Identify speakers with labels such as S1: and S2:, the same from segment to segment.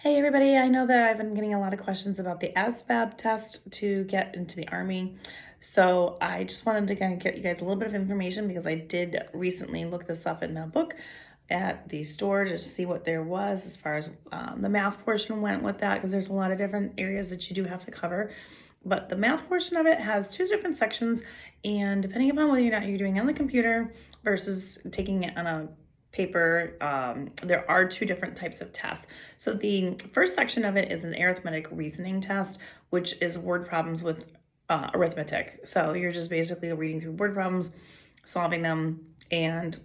S1: Hey everybody, I know that I've been getting a lot of questions about the ASVAB test to get into the Army. So I just wanted to kind of get you guys a little bit of information because I did recently look this up in a book at the store to see what there was as far as the math portion went with that, because there's a lot of different areas that you do have to cover. But the math portion of it has two different sections, and depending upon whether or not you're doing it on the computer versus taking it on a paper, there are two different types of tests. So the first section of it is an arithmetic reasoning test, which is word problems with arithmetic. So you're just basically reading through word problems, solving them, and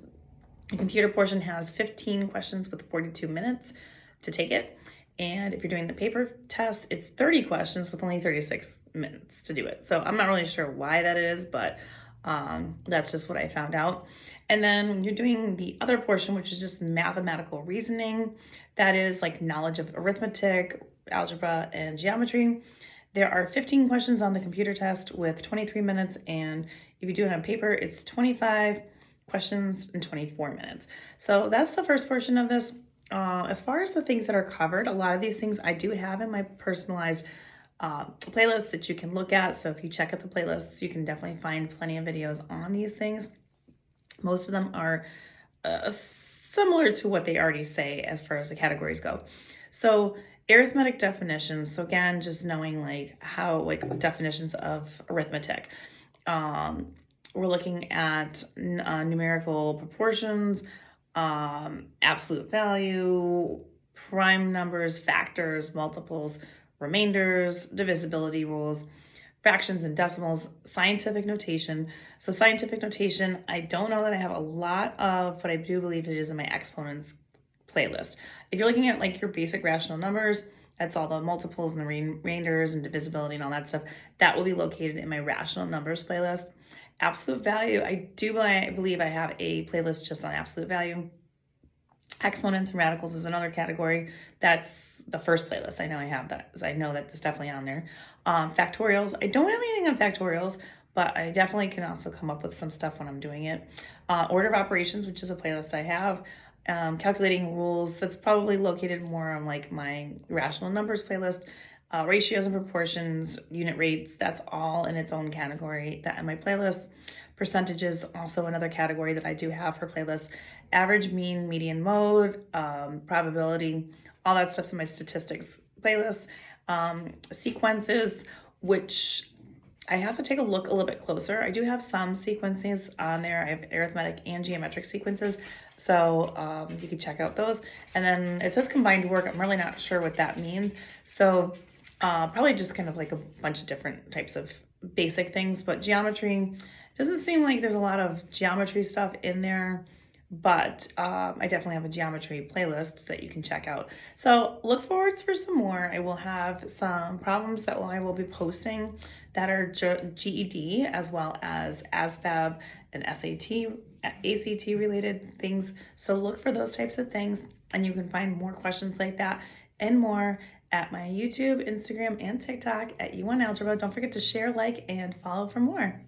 S1: the computer portion has 15 questions with 42 minutes to take it. And if you're doing the paper test, it's 30 questions with only 36 minutes to do it. So I'm not really sure why that is, but that's just what I found out. And then when you're doing the other portion, which is just mathematical reasoning, that is like knowledge of arithmetic, algebra, and geometry. There are 15 questions on the computer test with 23 minutes. And if you do it on paper, it's 25 questions in 24 minutes. So that's the first portion of this. As far as the things that are covered, a lot of these things I do have in my personalized playlist that you can look at. So if you check out the playlists, you can definitely find plenty of videos on these things. Most of them are similar to what they already say as far as the categories go. So arithmetic definitions. So again, just knowing like definitions of arithmetic. We're looking at numerical proportions, absolute value, prime numbers, factors, multiples, remainders, divisibility rules, fractions and decimals, scientific notation. So scientific notation, I don't know that I have a lot of, but I do believe it is in my exponents playlist. If you're looking at like your basic rational numbers, that's all the multiples and the remainders and divisibility and all that stuff, that will be located in my rational numbers playlist. Absolute value, I believe I have a playlist just on absolute value. Exponents and radicals is another category. That's the first playlist. I know I have that, because I know that it's definitely on there. Factorials, I don't have anything on factorials, but I definitely can also come up with some stuff when I'm doing it. Order of operations, which is a playlist I have. Calculating rules, that's probably located more on like my rational numbers playlist. Ratios and proportions, unit rates, that's all in its own category that in my playlist. Percentages, also another category that I do have for playlists. Average, mean, median, mode, probability, all that stuff's in my statistics playlist. Sequences, which I have to take a look a little bit closer. I do have some sequences on there. I have arithmetic and geometric sequences. So you can check out those. And then it says combined work. I'm really not sure what that means. So probably just kind of like a bunch of different types of basic things. But geometry, doesn't seem like there's a lot of geometry stuff in there. But I definitely have a geometry playlist that you can check out. So look forward for some more. I will have some problems that I will be posting that are GED as well as ASVAB and SAT, ACT related things. So look for those types of things, and you can find more questions like that and more at my YouTube, Instagram, and TikTok at YouWantAlgebra. Don't forget to share, like, and follow for more.